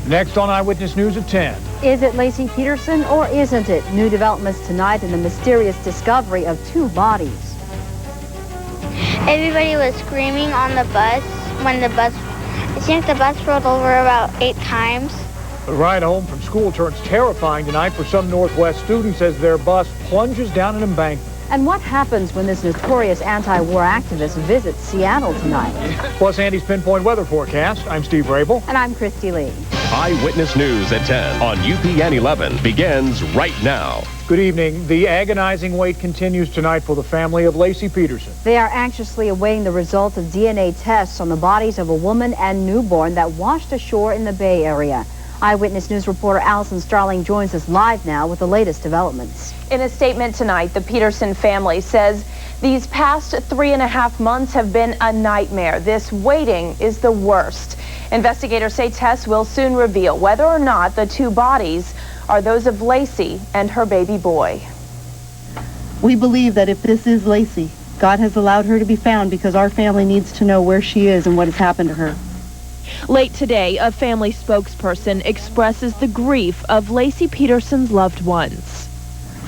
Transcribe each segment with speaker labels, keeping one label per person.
Speaker 1: Next on Eyewitness News at 10.
Speaker 2: Is it Laci Peterson or isn't it? New developments tonight in the mysterious discovery of 2 bodies.
Speaker 3: Everybody was screaming on the bus when it seems the bus rolled over about 8 times.
Speaker 1: The ride home from school turns terrifying tonight for some Northwest students as their bus plunges down an embankment.
Speaker 2: And what happens when this notorious anti-war activist visits Seattle tonight?
Speaker 1: Plus Andy's pinpoint weather forecast. I'm Steve Rabel.
Speaker 2: And I'm Christy Lee.
Speaker 4: Eyewitness News at 10 on UPN 11 begins right now.
Speaker 1: Good evening. The agonizing wait continues tonight for the family of Laci Peterson.
Speaker 2: They are anxiously awaiting the results of DNA tests on the bodies of a woman and newborn that washed ashore in the Bay Area. Eyewitness News reporter Allison Starling joins us live now with the latest developments.
Speaker 5: In a statement tonight, the Peterson family says these past 3.5 months have been a nightmare. This waiting is the worst. Investigators say tests will soon reveal whether or not the 2 bodies are those of Laci and her baby boy.
Speaker 6: We believe that if this is Laci, God has allowed her to be found because our family needs to know where she is and what has happened to her.
Speaker 5: Late today, a family spokesperson expresses the grief of Laci Peterson's loved ones.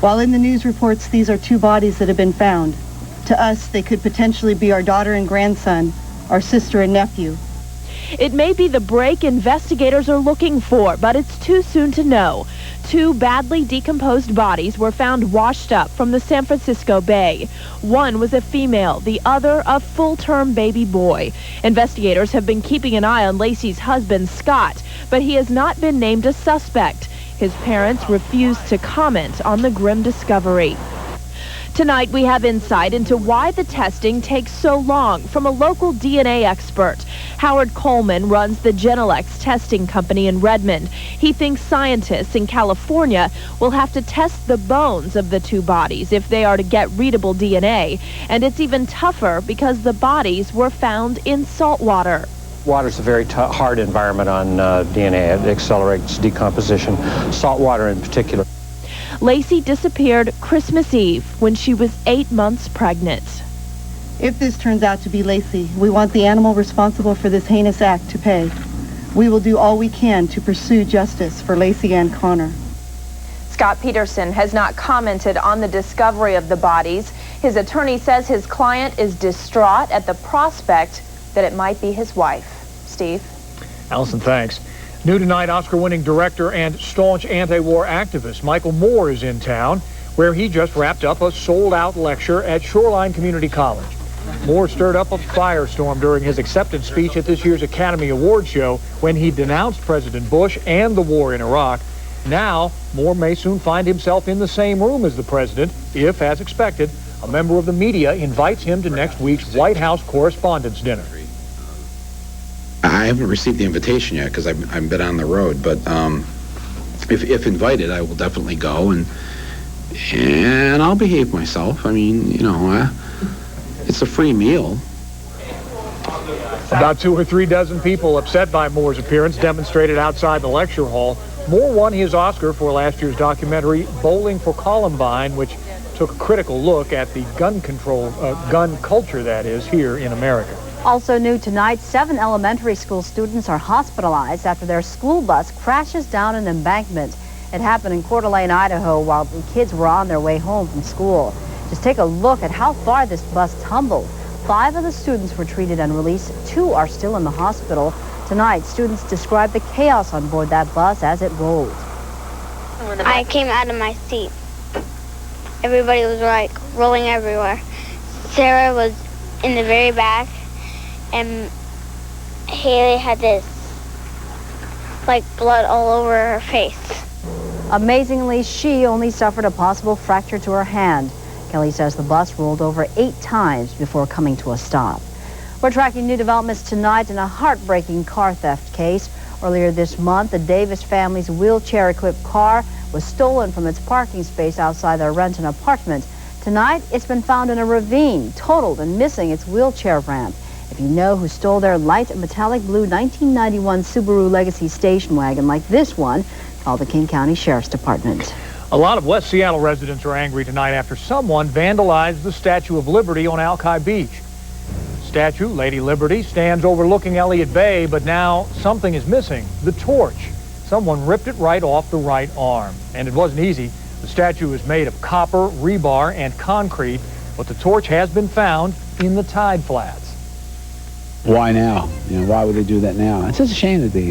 Speaker 6: While in the news reports these are 2 bodies that have been found, to us they could potentially be our daughter and grandson, our sister and nephew.
Speaker 5: It may be the break investigators are looking for, but it's too soon to know. 2 badly decomposed bodies were found washed up from the San Francisco Bay. One was a female, the other a full-term baby boy. Investigators have been keeping an eye on Laci's husband, Scott, but he has not been named a suspect. His parents refused to comment on the grim discovery. Tonight, we have insight into why the testing takes so long from a local DNA expert. Howard Coleman runs the Genelex testing company in Redmond. He thinks scientists in California will have to test the bones of the 2 bodies if they are to get readable DNA. And it's even tougher because the bodies were found in salt water.
Speaker 7: Water's a very hard environment on DNA. It accelerates decomposition, salt water in particular.
Speaker 5: Laci disappeared Christmas Eve when she was 8 months pregnant.
Speaker 6: If this turns out to be Laci, we want the animal responsible for this heinous act to pay. We will do all we can to pursue justice for Laci and Connor.
Speaker 5: Scott Peterson has not commented on the discovery of the bodies. His attorney says his client is distraught at the prospect that it might be his wife. Steve?
Speaker 1: Allison, thanks. New tonight, Oscar-winning director and staunch anti-war activist Michael Moore is in town, where he just wrapped up a sold-out lecture at Shoreline Community College. Moore stirred up a firestorm during his acceptance speech at this year's Academy Awards show when he denounced President Bush and the war in Iraq. Now, Moore may soon find himself in the same room as the president if, as expected, a member of the media invites him to next week's White House Correspondents' Dinner.
Speaker 8: I haven't received the invitation yet because I've been on the road, but if invited, I will definitely go, and I'll behave myself. I mean, you know, it's a free meal.
Speaker 1: About 2 or 3 dozen people upset by Moore's appearance demonstrated outside the lecture hall. Moore won his Oscar for last year's documentary Bowling for Columbine, which took a critical look at the gun culture, that is, here in America.
Speaker 2: Also new tonight, 7 elementary school students are hospitalized after their school bus crashes down an embankment. It happened in Coeur d'Alene, Idaho, while the kids were on their way home from school. Just take a look at how far this bus tumbled. 5 of the students were treated and released. 2 are still in the hospital. Tonight, students describe the chaos on board that bus as it rolled.
Speaker 3: I came out of my seat. Everybody was like rolling everywhere. Sarah was in the very back, and Haley had this like blood all over her face.
Speaker 2: Amazingly, she only suffered a possible fracture to her hand. Kelly says the bus rolled over 8 times before coming to a stop. We're tracking new developments tonight in a heartbreaking car theft case. Earlier this month, the Davis family's wheelchair-equipped car was stolen from its parking space outside their Renton apartment. Tonight, it's been found in a ravine, totaled and missing its wheelchair ramp. If you know who stole their light metallic blue 1991 Subaru Legacy station wagon like this one, call the King County Sheriff's Department.
Speaker 1: A lot of West Seattle residents are angry tonight after someone vandalized the Statue of Liberty on Alki Beach. The statue, Lady Liberty, stands overlooking Elliott Bay, but now something is missing, the torch. someone ripped it right off the right arm. And it wasn't easy. The statue is made of copper, rebar, and concrete, but the torch has been found in the tide flats.
Speaker 9: Why now? You know, why would they do that now? It's just a shame that they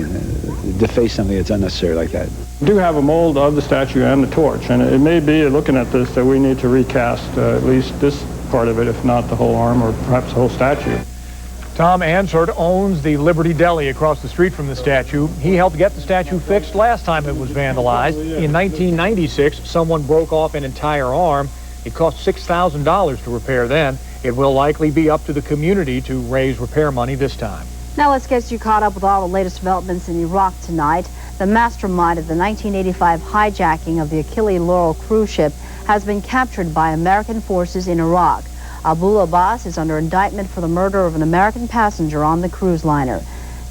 Speaker 9: deface something that's unnecessary like that.
Speaker 10: We do have a mold of the statue and the torch, and it may be, looking at this, that we need to recast at least this part of it, if not the whole arm or perhaps the whole statue.
Speaker 1: Tom Ansert owns the Liberty Deli across the street from the statue. He helped get the statue fixed last time it was vandalized. In 1996, someone broke off an entire arm. It cost $6,000 to repair then. It will likely be up to the community to raise repair money this time.
Speaker 2: Now let's get you caught up with all the latest developments in Iraq tonight. The mastermind of the 1985 hijacking of the Achille Laurel cruise ship has been captured by American forces in Iraq. Abul Abbas is under indictment for the murder of an American passenger on the cruise liner.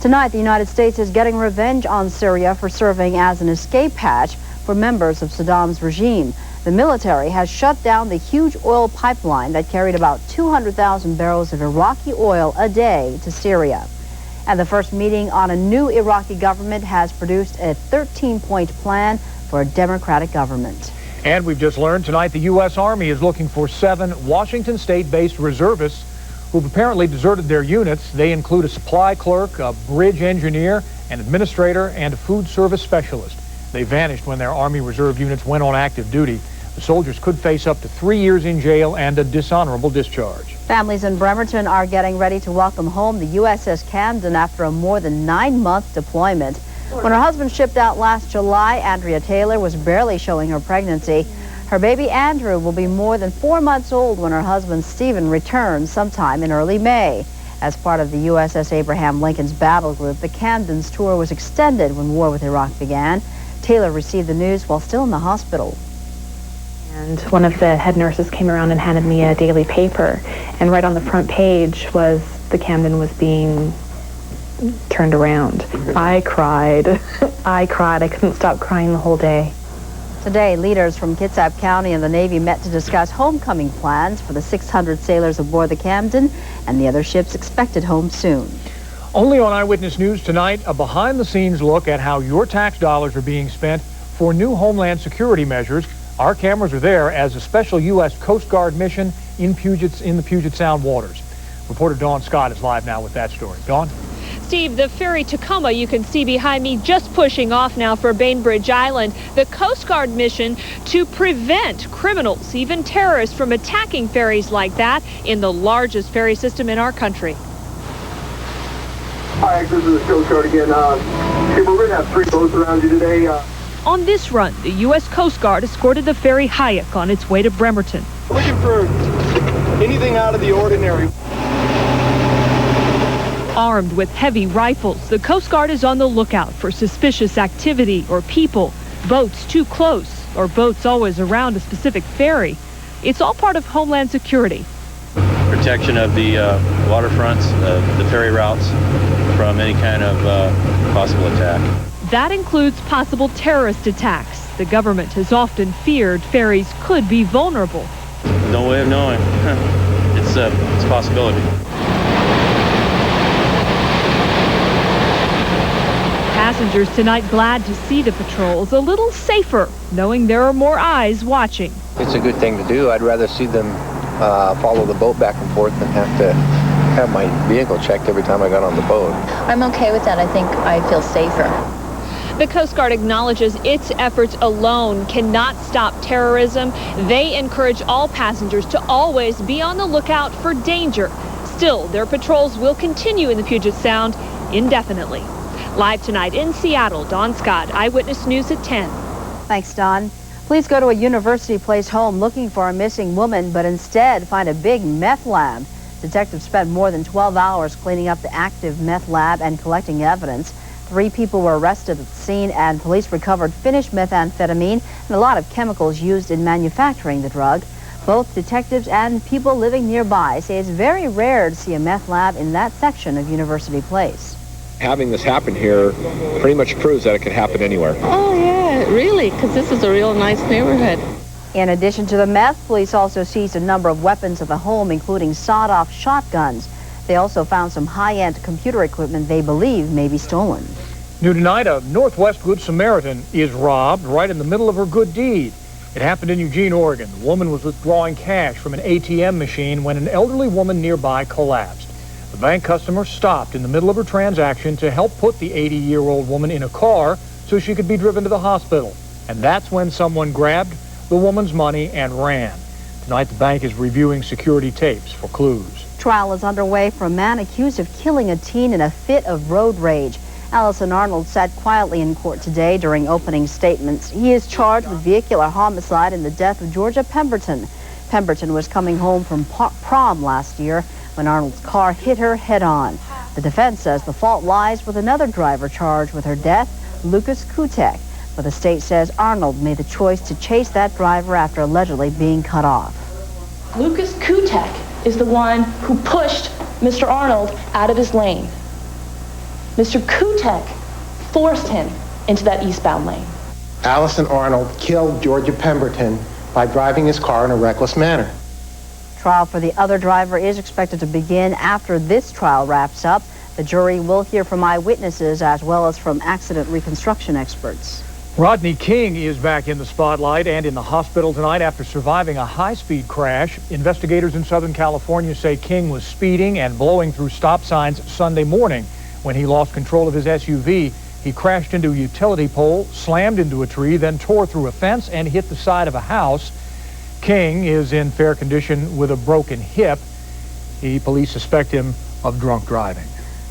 Speaker 2: Tonight, the United States is getting revenge on Syria for serving as an escape hatch for members of Saddam's regime. The military has shut down the huge oil pipeline that carried about 200,000 barrels of Iraqi oil a day to Syria. And the first meeting on a new Iraqi government has produced a 13-point plan for a democratic government.
Speaker 1: And we've just learned tonight the U.S. Army is looking for 7 Washington State-based reservists who've apparently deserted their units. They include a supply clerk, a bridge engineer, an administrator, and a food service specialist. They vanished when their Army Reserve units went on active duty. The soldiers could face up to 3 years in jail and a dishonorable discharge.
Speaker 2: Families in Bremerton are getting ready to welcome home the USS Camden after a more than 9-month deployment. When her husband shipped out last July, Andrea Taylor was barely showing her pregnancy. Her baby Andrew will be more than 4 months old when her husband Stephen returns sometime in early May. As part of the USS Abraham Lincoln's battle group, the Camden's tour was extended when war with Iraq began. Taylor received the news while still in the hospital.
Speaker 11: And one of the head nurses came around and handed me a daily paper, and right on the front page was the Camden was being turned around. I cried. I couldn't stop crying the whole day.
Speaker 2: Today, leaders from Kitsap County and the Navy met to discuss homecoming plans for the 600 sailors aboard the Camden and the other ships expected home soon.
Speaker 1: Only on Eyewitness News tonight, a behind-the-scenes look at how your tax dollars are being spent for new Homeland Security measures. Our cameras are there as a special U.S. Coast Guard mission in the Puget Sound waters. Reporter Dawn Scott is live now with that story. Dawn?
Speaker 5: Steve, the ferry Tacoma you can see behind me just pushing off now for Bainbridge Island. The Coast Guard mission to prevent criminals, even terrorists, from attacking ferries like that in the largest ferry system in our country.
Speaker 12: Hi, this is the Coast Guard again. We're going to have 3 boats around you today.
Speaker 5: On this run, the U.S. Coast Guard escorted the ferry Hayek on its way to Bremerton.
Speaker 12: Looking for anything out of the ordinary.
Speaker 5: Armed with heavy rifles, the Coast Guard is on the lookout for suspicious activity or people, boats too close, or boats always around a specific ferry. It's all part of Homeland Security.
Speaker 13: Protection of the waterfronts, the ferry routes from any kind of possible attack.
Speaker 5: That includes possible terrorist attacks. The government has often feared ferries could be vulnerable.
Speaker 13: No way of knowing. It's a possibility.
Speaker 5: Passengers tonight glad to see the patrols a little safer, knowing there are more eyes watching.
Speaker 14: It's a good thing to do. I'd rather see them follow the boat back and forth than have to have my vehicle checked every time I got on the boat.
Speaker 15: I'm okay with that. I think I feel safer.
Speaker 5: The Coast Guard acknowledges its efforts alone cannot stop terrorism. They encourage all passengers to always be on the lookout for danger. Still, their patrols will continue in the Puget Sound indefinitely. Live tonight in Seattle, Dawn Scott, Eyewitness News at 10.
Speaker 2: Thanks, Dawn. Police go to a University Place home looking for a missing woman, but instead find a big meth lab. Detectives spent more than 12 hours cleaning up the active meth lab and collecting evidence. 3 people were arrested at the scene, and police recovered finished methamphetamine and a lot of chemicals used in manufacturing the drug. Both detectives and people living nearby say it's very rare to see a meth lab in that section of University Place.
Speaker 16: Having this happen here pretty much proves that it could happen anywhere.
Speaker 15: Oh, yeah, really, because this is a real nice neighborhood.
Speaker 2: In addition to the meth, police also seized a number of weapons at the home, including sawed-off shotguns. They also found some high-end computer equipment they believe may be stolen.
Speaker 1: New tonight, a Northwest Good Samaritan is robbed right in the middle of her good deed. It happened in Eugene, Oregon. The woman was withdrawing cash from an ATM machine when an elderly woman nearby collapsed. The bank customer stopped in the middle of her transaction to help put the 80-year-old woman in a car so she could be driven to the hospital. And that's when someone grabbed the woman's money and ran. Tonight, the bank is reviewing security tapes for clues.
Speaker 2: Trial is underway for a man accused of killing a teen in a fit of road rage. Allison Arnold sat quietly in court today during opening statements. He is charged with vehicular homicide in the death of Georgia Pemberton. Pemberton was coming home from prom last year when Arnold's car hit her head-on. The defense says the fault lies with another driver charged with her death, Lucas Kutek. But the state says Arnold made the choice to chase that driver after allegedly being cut off.
Speaker 17: Lucas Kutek is the one who pushed Mr. Arnold out of his lane. Mr. Kutek forced him into that eastbound lane.
Speaker 18: Allison Arnold killed Georgia Pemberton by driving his car in a reckless manner.
Speaker 2: Trial for the other driver is expected to begin after this trial wraps up. The jury will hear from eyewitnesses as well as from accident reconstruction experts.
Speaker 1: Rodney King is back in the spotlight and in the hospital tonight after surviving a high-speed crash. Investigators in Southern California say King was speeding and blowing through stop signs Sunday morning. When he lost control of his SUV, he crashed into a utility pole, slammed into a tree, then tore through a fence and hit the side of a house. King is in fair condition with a broken hip. Police suspect him of drunk driving.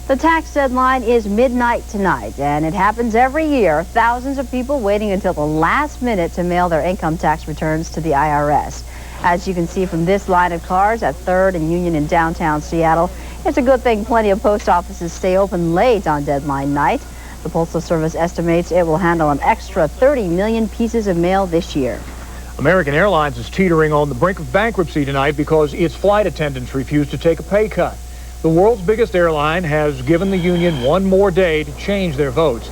Speaker 2: The tax deadline is midnight tonight, and it happens every year. Thousands of people waiting until the last minute to mail their income tax returns to the IRS. As you can see from this line of cars at 3rd and Union in downtown Seattle, it's a good thing plenty of post offices stay open late on deadline night. The Postal Service estimates it will handle an extra 30 million pieces of mail this year.
Speaker 1: American Airlines is teetering on the brink of bankruptcy tonight because its flight attendants refuse to take a pay cut. The world's biggest airline has given the union one more day to change their votes.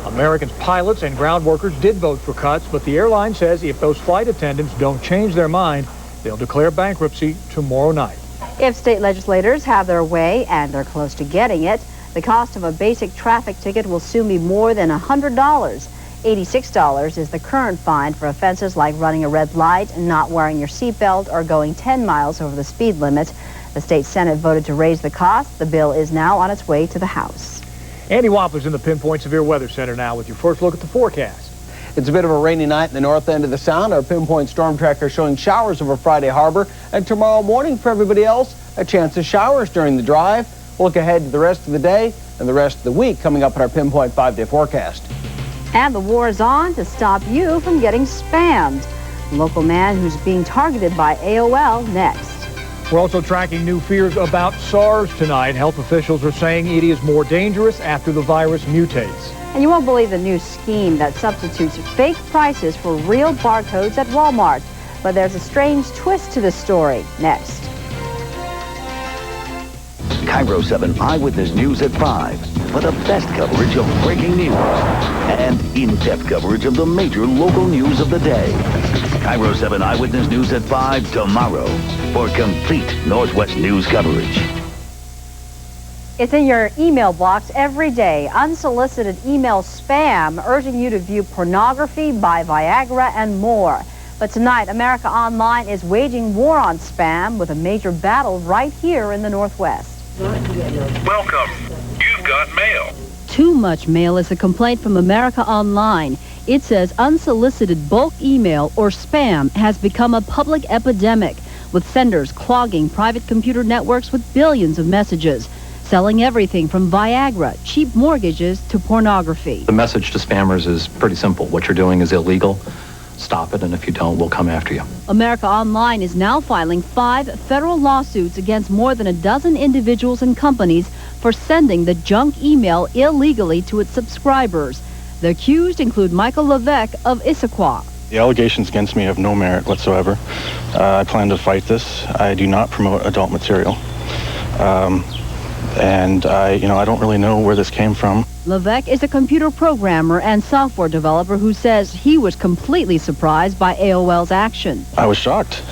Speaker 1: Americans' pilots and ground workers did vote for cuts, but the airline says if those flight attendants don't change their mind, they'll declare bankruptcy tomorrow night.
Speaker 2: If state legislators have their way, and they're close to getting it, the cost of a basic traffic ticket will soon be more than $100. $86 is the current fine for offenses like running a red light, not wearing your seatbelt, or going 10 miles over the speed limit. The state Senate voted to raise the cost. The bill is now on its way to the House.
Speaker 1: Andy Wampler's in the Pinpoint Severe Weather Center now with your first look at the forecast.
Speaker 19: It's a bit of a rainy night in the north end of the Sound. Our Pinpoint Storm Tracker showing showers over Friday Harbor. And tomorrow morning, for everybody else, a chance of showers during the drive. We'll look ahead to the rest of the day and the rest of the week coming up in our Pinpoint 5-day forecast.
Speaker 2: And the war is on to stop you from getting spammed. A local man who's being targeted by AOL next.
Speaker 1: We're also tracking new fears about SARS tonight. Health officials are saying it is more dangerous after the virus mutates.
Speaker 2: And you won't believe the new scheme that substitutes fake prices for real barcodes at Walmart. But there's a strange twist to the story. Next.
Speaker 20: KIRO 7 Eyewitness News at 5 for the best coverage of breaking news and in-depth coverage of the major local news of the day. KIRO 7 Eyewitness News at 5 tomorrow for complete Northwest news coverage.
Speaker 2: It's in your email box every day. Unsolicited email spam urging you to view pornography, buy Viagra, and more. But tonight, America Online is waging war on spam with a major battle right here in the Northwest.
Speaker 21: Welcome. You've got mail.
Speaker 2: Too much mail is a complaint from America Online. It says unsolicited bulk email, or spam, has become a public epidemic, with senders clogging private computer networks with billions of messages, selling everything from Viagra, cheap mortgages, to pornography.
Speaker 22: The message to spammers is pretty simple. What you're doing is illegal. Stop it, and if you don't, we'll come after you.
Speaker 2: America Online is now filing 5 federal lawsuits against more than a dozen individuals and companies for sending the junk email illegally to its subscribers. The accused include Michael Levesque of Issaquah.
Speaker 23: The allegations against me have no merit whatsoever. I plan to fight this. I do not promote adult material. And I don't really know where this came from.
Speaker 2: Levesque is a computer programmer and software developer who says he was completely surprised by AOL's action.
Speaker 23: I was shocked.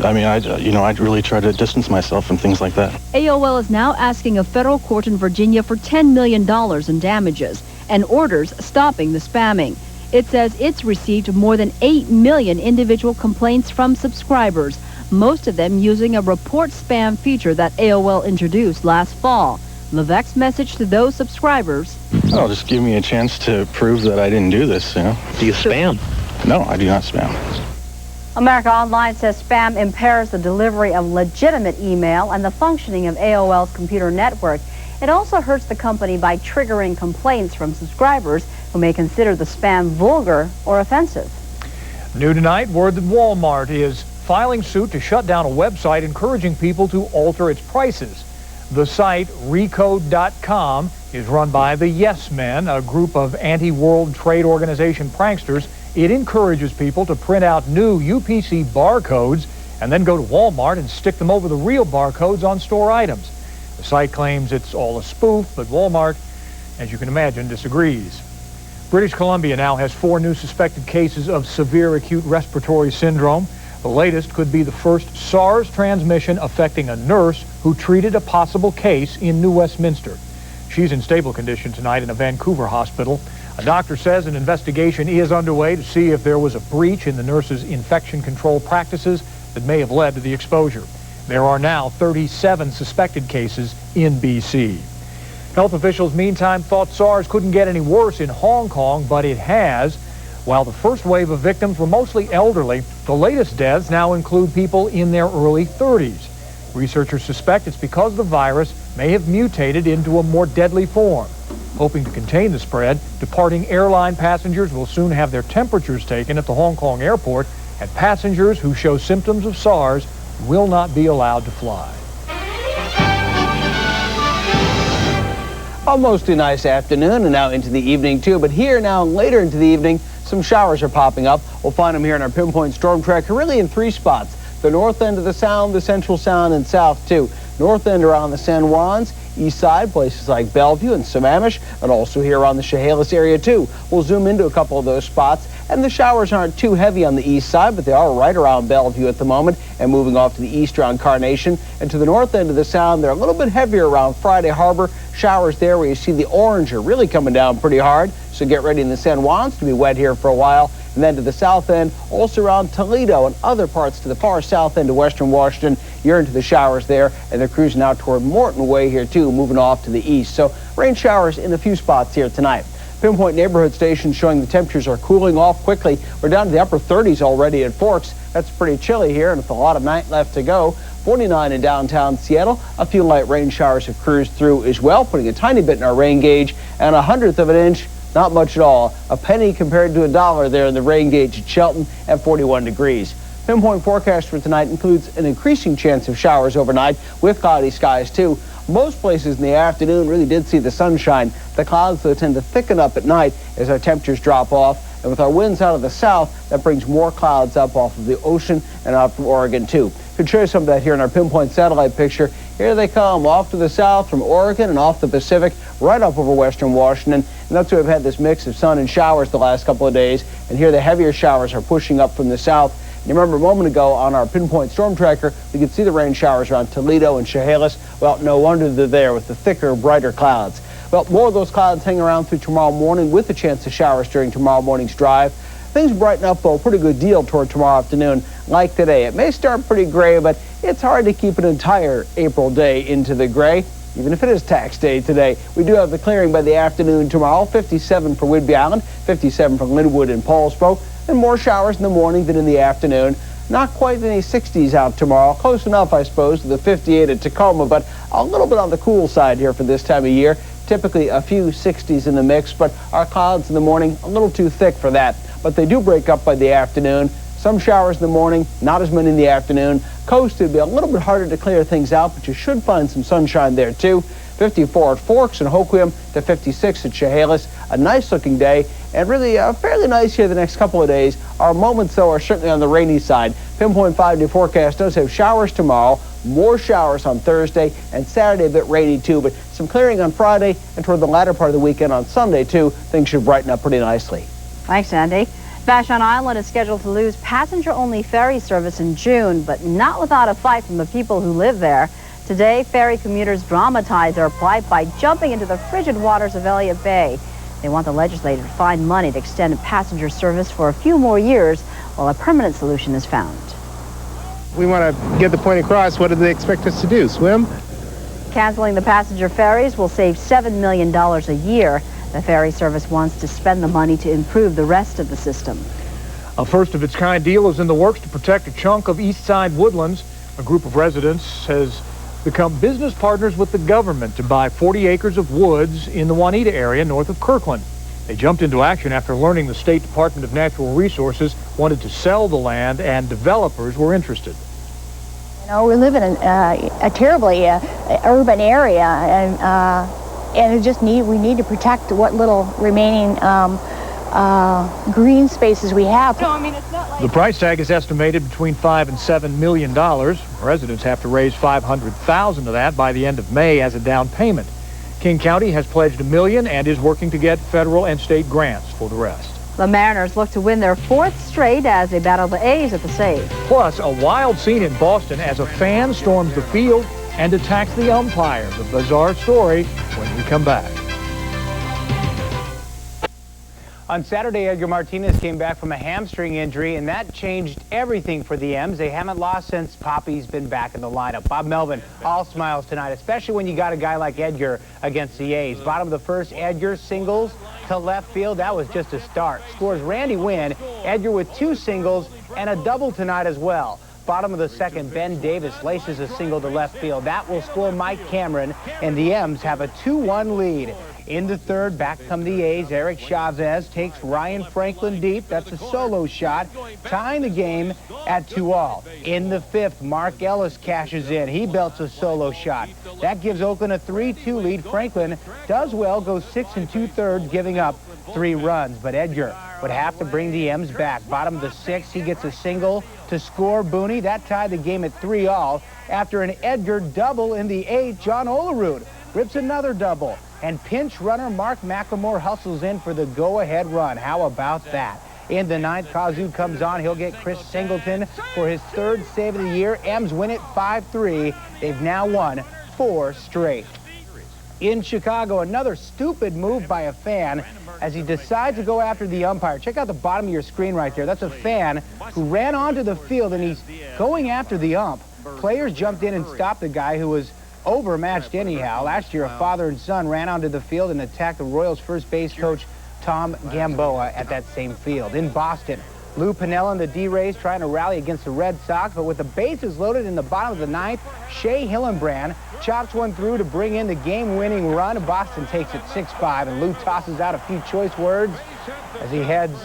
Speaker 23: I mean, I'd really try to distance myself from things like that.
Speaker 2: AOL is now asking a federal court in Virginia for $10 million in damages. and orders stopping the spamming. It says it's received more than 8 million individual complaints from subscribers, most of them using a report spam feature that AOL introduced last fall. Levesque's message to those subscribers:
Speaker 23: Oh, just give me a chance to prove that I didn't do this, you know.
Speaker 4: Do you spam?
Speaker 23: No, I do not spam.
Speaker 2: America Online says spam impairs the delivery of legitimate email and the functioning of AOL's computer network. It also hurts the company by triggering complaints from subscribers who may consider the spam vulgar or offensive.
Speaker 1: New tonight, word that Walmart is filing suit to shut down a website encouraging people to alter its prices. The site, Recode.com, is run by the Yes Men, a group of anti-World Trade Organization pranksters. It encourages people to print out new UPC barcodes and then go to Walmart and stick them over the real barcodes on store items. The site claims it's all a spoof, but Walmart, as you can imagine, disagrees. British Columbia now has 4 new suspected cases of severe acute respiratory syndrome. The latest could be the first SARS transmission affecting a nurse who treated a possible case in New Westminster. She's in stable condition tonight in a Vancouver hospital. A doctor says an investigation is underway to see if there was a breach in the nurse's infection control practices that may have led to the exposure. There are now 37 suspected cases in BC. Health officials, meantime, thought SARS couldn't get any worse in Hong Kong, but it has. While the first wave of victims were mostly elderly, the latest deaths now include people in their early 30s. Researchers suspect it's because the virus may have mutated into a more deadly form. Hoping to contain the spread, departing airline passengers will soon have their temperatures taken at the Hong Kong airport, and passengers who show symptoms of SARS will not be allowed to fly.
Speaker 19: Almost a nice afternoon and now into the evening too, but here now later into the evening, some showers are popping up. We'll find them here in our pinpoint storm tracker, really in 3 spots. The north end of the Sound, the central Sound, and south too. North end around the San Juans, east side, places like Bellevue and Sammamish, and also here around the Chehalis area too. We'll zoom into a couple of those spots, and the showers aren't too heavy on the east side, but they are right around Bellevue at the moment, and moving off to the east around Carnation. And to the north end of the Sound, they're a little bit heavier around Friday Harbor. Showers there where you see the orange are really coming down pretty hard, so get ready in the San Juans to be wet here for a while. And then to the south end, also around Toledo and other parts to the far south end of western Washington, you're into the showers there, and they're cruising out toward Morton Way here too, moving off to the east. So rain showers in a few spots here tonight. Pinpoint neighborhood stations showing the temperatures are cooling off quickly. We're down to the upper 30s already at Forks. That's pretty chilly here, and with a lot of night left to go. 49 in downtown Seattle. A few light rain showers have cruised through as well, putting a tiny bit in our rain gauge, and 1/100th of an inch. Not much at all. A penny compared to $1 there in the rain gauge at Shelton at 41 degrees. Pinpoint forecast for tonight includes an increasing chance of showers overnight with cloudy skies too. Most places in the afternoon really did see the sunshine. The clouds, though, tend to thicken up at night as our temperatures drop off. And with our winds out of the south, that brings more clouds up off of the ocean and out from Oregon too. Could show you some of that here in our Pinpoint satellite picture. Here they come off to the south from Oregon and off the Pacific, right up over western Washington. And that's why we've had this mix of sun and showers the last couple of days. And here the heavier showers are pushing up from the south. And you remember a moment ago on our Pinpoint storm tracker, we could see the rain showers around Toledo and Chehalis. Well, no wonder they're there with the thicker, brighter clouds. Well, more of those clouds hang around through tomorrow morning with a chance of showers during tomorrow morning's drive. Things brighten up, though, a pretty good deal toward tomorrow afternoon, like today. It may start pretty gray, but it's hard to keep an entire April day into the gray, even if it is tax day today. We do have the clearing by the afternoon tomorrow, 57 for Whidbey Island, 57 for Linwood and Paulsboro, and more showers in the morning than in the afternoon. Not quite any 60s out tomorrow. Close enough, I suppose, to the 58 at Tacoma, but a little bit on the cool side here for this time of year. Typically a few 60s in the mix, but our clouds in the morning a little too thick for that. But they do break up by the afternoon. Some showers in the morning, not as many in the afternoon. Coast would be a little bit harder to clear things out, but you should find some sunshine there too. 54 at Forks and Hoquiam to 56 at Chehalis. A nice looking day and really fairly nice here the next couple of days. Our moments, though, are certainly on the rainy side. Pinpoint 5-day forecast does have showers tomorrow, more showers on Thursday, and Saturday a bit rainy too, but some clearing on Friday and toward the latter part of the weekend on Sunday too. Things should brighten up pretty nicely.
Speaker 2: Thanks, Andy. Vashon Island is scheduled to lose passenger-only ferry service in June, but not without a fight from the people who live there. Today, ferry commuters dramatize their plight by jumping into the frigid waters of Elliott Bay. They want the legislature to find money to extend passenger service for a few more years while a permanent solution is found.
Speaker 18: We want to get the point across. What do they expect us to do? Swim?
Speaker 2: Canceling the passenger ferries will save $7 million a year. The ferry service wants to spend the money to improve the rest of the system.
Speaker 1: A first-of-its-kind deal is in the works to protect a chunk of East Side woodlands. A group of residents has become business partners with the government to buy 40 acres of woods in the Juanita area north of Kirkland. They jumped into action after learning the State Department of Natural Resources wanted to sell the land and developers were interested.
Speaker 4: You know, we live in a terribly urban area, and we need to protect what little remaining green spaces we have.
Speaker 1: No, I mean, it's not like... The price tag is estimated between $5 and $7 million. Residents have to raise $500,000 of that by the end of May as a down payment. King County has pledged $1 million and is working to get federal and state grants for the rest.
Speaker 2: The Mariners look to win their 4th straight as they battle the A's at the Save.
Speaker 1: Plus, a wild scene in Boston as a fan storms the field and attacks the umpire. The bizarre story when we come back.
Speaker 6: On Saturday, Edgar Martinez came back from a hamstring injury, and that changed everything for the M's. They haven't lost since Poppy's been back in the lineup. Bob Melvin, all smiles tonight, especially when you got a guy like Edgar against the A's. Bottom of the first, Edgar singles to left field. That was just a start. Scores Randy Wynn, Edgar with 2 singles and a double tonight as well. Bottom of the second, Ben Davis laces a single to left field. That will score Mike Cameron, and the M's have a 2-1 lead. In the third, back come the A's. Eric Chavez takes Ryan Franklin deep. That's a solo shot, tying the game at 2-all. In the fifth, Mark Ellis cashes in. He belts a solo shot. That gives Oakland a 3-2 lead. Franklin does well, goes 6 2/3, giving up 3 runs. But Edgar would have to bring the M's back. Bottom of the sixth, he gets a single to score Booney. That tied the game at 3-all. After an Edgar double in the eighth, John Olerud rips another double. And pinch runner Mark McLemore hustles in for the go-ahead run. How about that? In the ninth, Kazu comes on. He'll get Chris Singleton for his 3rd save of the year. M's win it 5-3. They've now won 4 straight. In Chicago, another stupid move by a fan as he decides to go after the umpire. Check out the bottom of your screen right there. That's a fan who ran onto the field, and he's going after the ump. Players jumped in and stopped the guy who was overmatched anyhow. Last year, a father and son ran onto the field and attacked the Royals' first base coach, Tom Gamboa, at that same field. In Boston, Lou Piniella and the D-Rays trying to rally against the Red Sox, but with the bases loaded in the bottom of the ninth, Shea Hillenbrand chops one through to bring in the game-winning run. Boston takes it 6-5, and Lou tosses out a few choice words as he heads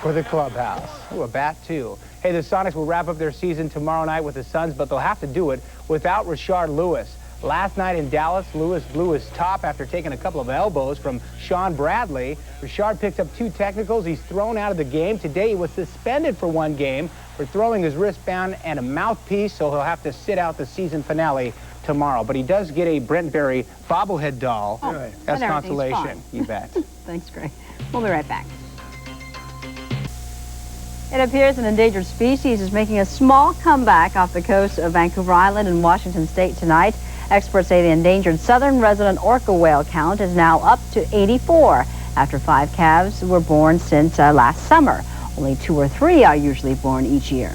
Speaker 6: for the clubhouse. Ooh, a bat, too. Hey, the Sonics will wrap up their season tomorrow night with the Suns, but they'll have to do it without Rashard Lewis. Last night in Dallas, Lewis blew his top after taking a couple of elbows from Sean Bradley. Rashard picked up 2 technicals. He's thrown out of the game. Today he was suspended for 1 game for throwing his wristband and a mouthpiece, so he'll have to sit out the season finale tomorrow. But he does get a Brent Berry bobblehead doll as consolation. You bet.
Speaker 2: Thanks, Greg. We'll be right back. It appears an endangered species is making a small comeback off the coast of Vancouver Island in Washington State tonight. Experts say the endangered southern resident orca whale count is now up to 84 after 5 calves were born since last summer. Only 2 or 3 are usually born each year.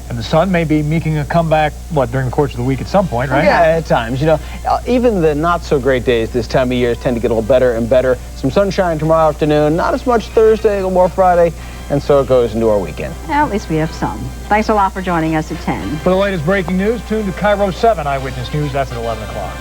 Speaker 1: And the sun may be making a comeback, during the course of the week at some point, right?
Speaker 6: Yeah, at times. You know, even the not-so-great days this time of year tend to get a little better and better. Some sunshine tomorrow afternoon, not as much Thursday, a little more Friday, and so it goes into our weekend.
Speaker 2: Well, at least we have some. Thanks a lot for joining us at 10.
Speaker 1: For the latest breaking news, tune to KIRO 7 Eyewitness News. That's at 11 o'clock.